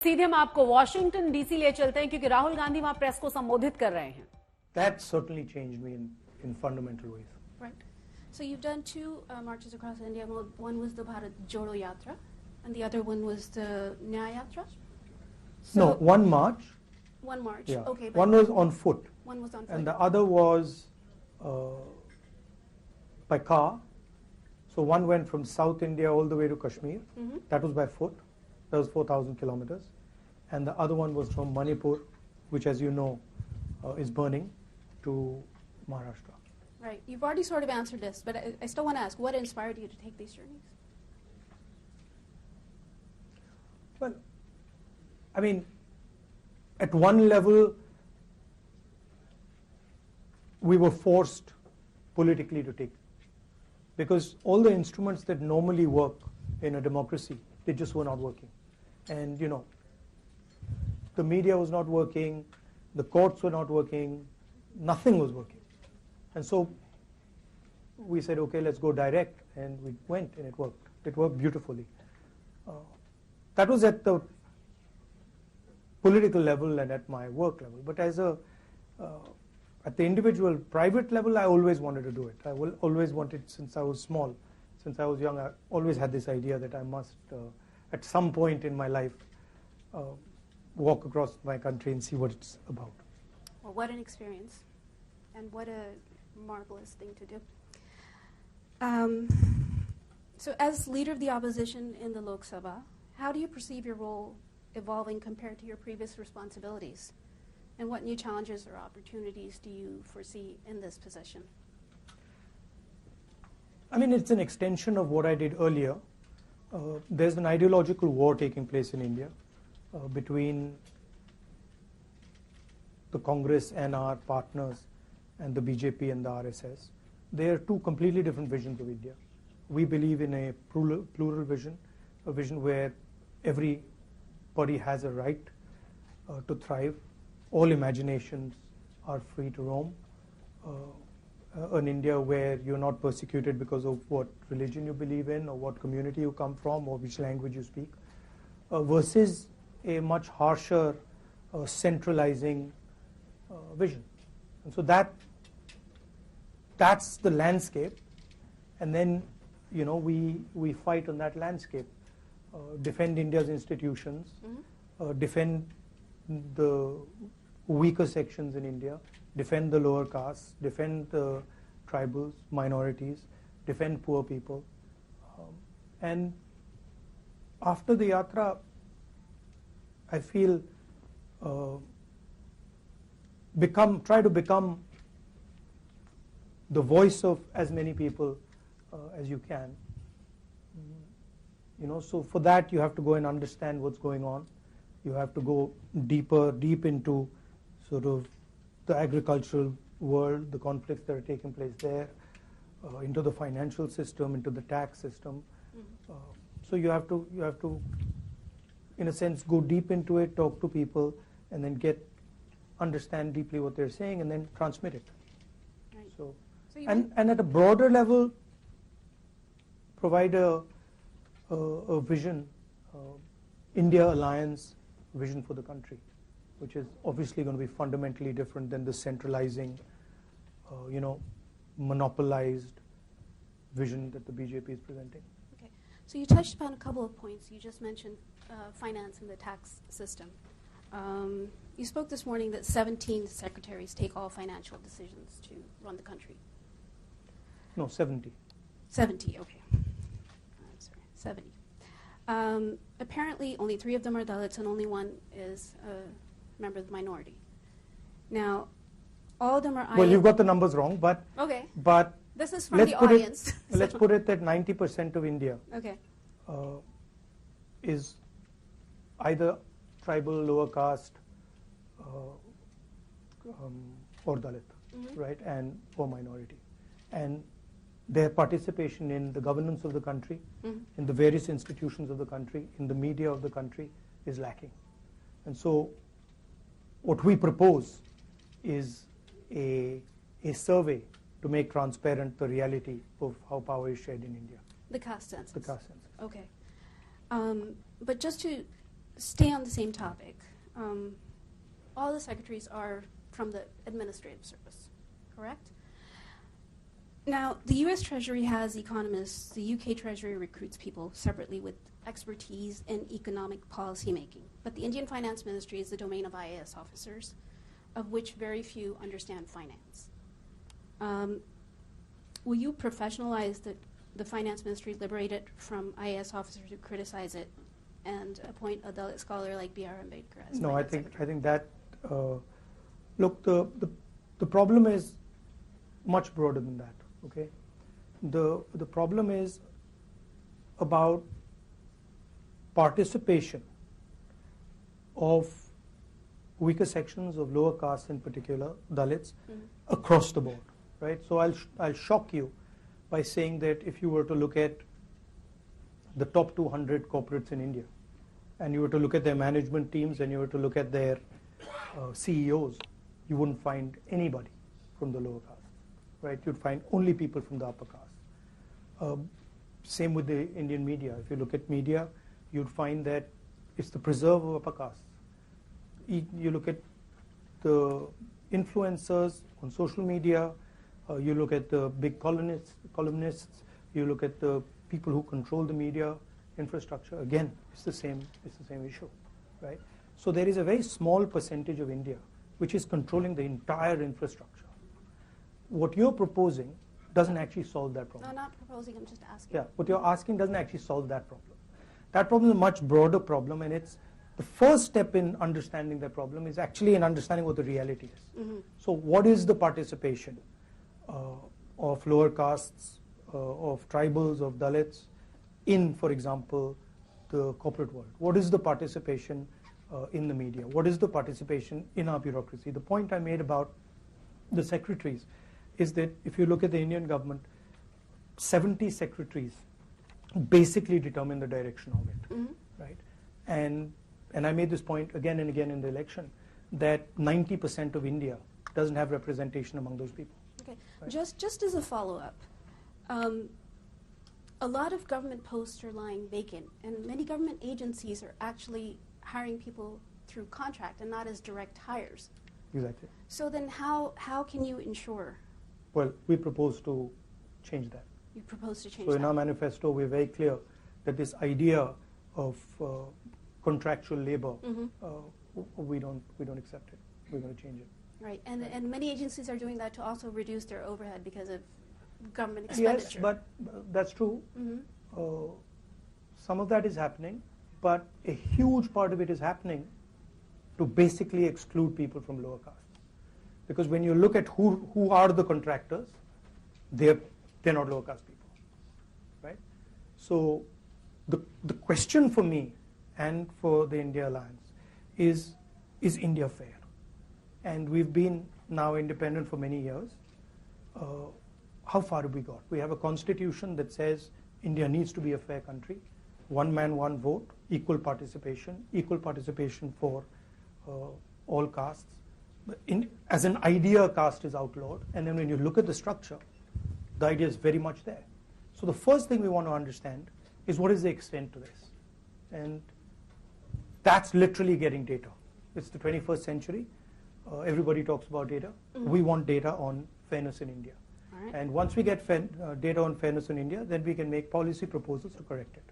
सीधे हम आपको वॉशिंगटन डीसी ले चलते हैं क्योंकि राहुल गांधी वहां प्रेस को संबोधित कर रहे हैं. That certainly changed me in fundamental ways. Right. So you've done two marches across India. One was the Bharat Jodo Yatra, and the other one was the Nyaya Yatra. So no, one march. One march. Yeah. Okay. One was on foot. One was on foot. And the other was by car. So one went from South India all the way to Kashmir. Mm-hmm. That was by foot. That was 4,000 kilometers. And the other one was from Manipur, which, as you know, is burning, to Maharashtra. Right. You've already sort of answered this, but I still want to ask, what inspired you to take these journeys? Well, I mean, at one level, we were forced politically to take, because all the instruments that normally work in a democracy, they just were not working. And, you know, the media was not working, the courts were not working, nothing was working. And so we said, okay, let's go direct, and we went, and it worked. It worked beautifully. That was at the political level and at my work level. But as a at the individual, private level, I always wanted to do it. I always wanted, since I was small, since I was young, I always had this idea that I must, at some point in my life, walk across my country and see what it's about. Well, what an experience, and what a marvelous thing to do. So as leader of the opposition in the Lok Sabha, how do you perceive your role evolving compared to your previous responsibilities? And what new challenges or opportunities do you foresee in this position? I mean, it's an extension of what I did earlier. There's an ideological war taking place in India between the Congress and our partners and the BJP and the RSS. They are two completely different visions of India. We believe in a plural vision, a vision where everybody has a right to thrive. All imaginations are free to roam. An India where you're not persecuted because of what religion you believe in or what community you come from or which language you speak, versus a much harsher, centralizing vision. And so that's the landscape, and then, you know, we fight on that landscape, defend India's institutions, Mm-hmm. Defend the weaker sections in India, defend the lower castes, defend the tribals, minorities, defend poor people. And after the Yatra, I feel try to become the voice of as many people as you can. You know, so for that you have to go and understand what's going on. You have to go deep into sort of the agricultural world, the conflicts that are taking place there, into the financial system, into the tax system. Mm-hmm. So you have to, in a sense, go deep into it, talk to people, and then understand deeply what they're saying, and then transmit it. Right. So you and at a broader level, provide a vision, India Alliance vision for the country, which is obviously going to be fundamentally different than the centralizing, you know, monopolized vision that the BJP is presenting. Okay. So you touched upon a couple of points. You just mentioned finance and the tax system. You spoke this morning that 17 secretaries take all financial decisions to run the country. No, 70. 70, okay. I'm sorry, 70. Apparently, only 3 of them are Dalits, and only 1 is a member of the minority. Now, all of them are. Well, you've got the numbers wrong, but okay. But this is from the audience. Let's put it that 90% of India okay. Is either tribal, lower caste, or Dalit, Mm-hmm. right, or minority, and their participation in the governance of the country, Mm-hmm. in the various institutions of the country, in the media of the country, is lacking. And so what we propose is a survey to make transparent the reality of how power is shared in India. The caste census. The caste census. Okay. But just to stay on the same topic. All the secretaries are from the administrative service, correct? Now, the US Treasury has economists, the UK Treasury recruits people separately with expertise in economic policy making. But the Indian Finance Ministry is the domain of IAS officers, of which very few understand finance. Will you professionalize the Finance Ministry, liberate it from IAS officers who criticize it, and appoint a Dalit scholar like B.R. Ambedkar as No, Finance Secretary? I think that, look, the problem is much broader than that, okay? The problem is about participation of weaker sections of lower castes, in particular Dalits, across the board, right? So I'll shock you by saying that if you were to look at the top 200 corporates in India, and you were to look at their management teams, and you were to look at their CEOs, you wouldn't find anybody from the lower caste, right? You'd find only people from the upper caste. Same with the Indian media. If you look at media, you'd find that it's the preserve of upper castes. You look at the influencers on social media, you look at the big columnists, you look at the people who control the media infrastructure. Again, it's the same issue, right? So there is a very small percentage of India which is controlling the entire infrastructure. What you're proposing doesn't actually solve that problem. No, not proposing, I'm just asking. Yeah, what you're asking doesn't actually solve that problem. That problem is a much broader problem, and it's the first step in understanding that problem is actually in understanding what the reality is. So what is the participation of lower castes, of tribals, of Dalits in, for example, the corporate world? What is the participation in the media? What is the participation in our bureaucracy? The point I made about the secretaries is that if you look at the Indian government, 70 secretaries basically determine the direction of it, right? And I made this point again and again in the election, that 90% of India doesn't have representation among those people. Okay, Right. just as a follow-up, a lot of government posts are lying vacant, and many government agencies are actually hiring people through contract and not as direct hires. Exactly. So then how can you ensure Well, we propose to change that. you propose to change So in that? our manifesto, we're very clear that this idea of contractual labor, we don't accept it. We're going to change it. Right, and many agencies are doing that to also reduce their overhead because of government expenditure. Yes, but that's true. Some of that is happening, but a huge part of it is happening to basically exclude people from lower castes. Because when you look at who are the contractors, they're not lower caste people, right? So the question for me and for the India Alliance is India fair? And we've been now independent for many years. How far have we got? We have a constitution that says India needs to be a fair country. One man, one vote, equal participation for all castes. As an idea, caste is outlawed, and then when you look at the structure, the idea is very much there. So the first thing we want to understand is what is the extent to this? And that's literally getting data. It's the 21st century. Everybody talks about data. We want data on fairness in India. All right. And once we get data on fairness in India, then we can make policy proposals to correct it.